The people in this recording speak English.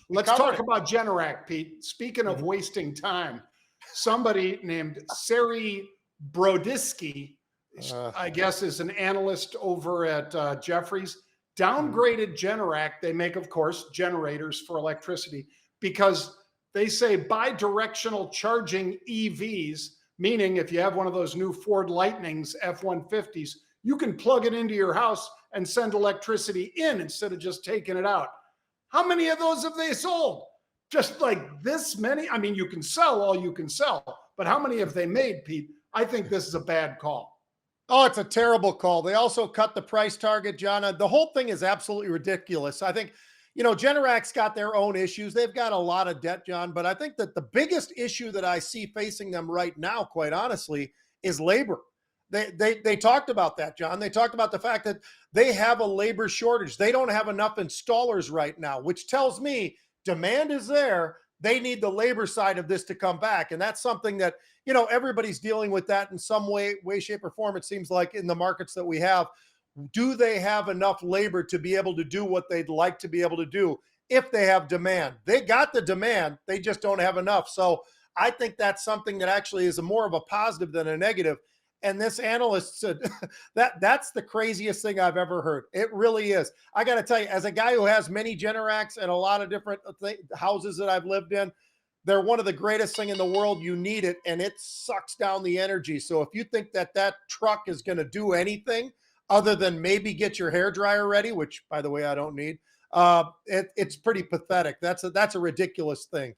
Let's talk about Generac, Pete. Speaking of wasting time, somebody named Sari Brodisky, I guess, is an analyst over at Jeffries, downgraded Generac. They make, of course, generators for electricity because they say bi-directional charging EVs, meaning if you have one of those new Ford Lightnings, F-150s, you can plug it into your house and send electricity in instead of just taking it out. How many of those have they sold? Just like this many? I mean, you can sell all you can sell, but how many have they made, Pete? I think this is a bad call. Oh, it's a terrible call. They also cut the price target, John. The whole thing is absolutely ridiculous. I think, Generac's got their own issues. They've got a lot of debt, John, but I think that the biggest issue that I see facing them right now, quite honestly, is labor. They talked about that, John. They talked about the fact that they have a labor shortage. They don't have enough installers right now, which tells me demand is there. They need the labor side of this to come back. And that's something that, everybody's dealing with that in some way, shape, or form. It seems like in the markets that we have. Do they have enough labor to be able to do what they'd like to be able to do if they have demand? They got the demand. They just don't have enough. So I think that's something that actually is more of a positive than a negative. And this analyst said that's the craziest thing I've ever heard. It really is. I got to tell you, as a guy who has many Generacs and a lot of different houses that I've lived in, they're one of the greatest thing in the world. You need it, and it sucks down the energy. So if you think that truck is going to do anything other than maybe get your hairdryer ready, which, by the way, I don't need, it's pretty pathetic. That's a ridiculous thing.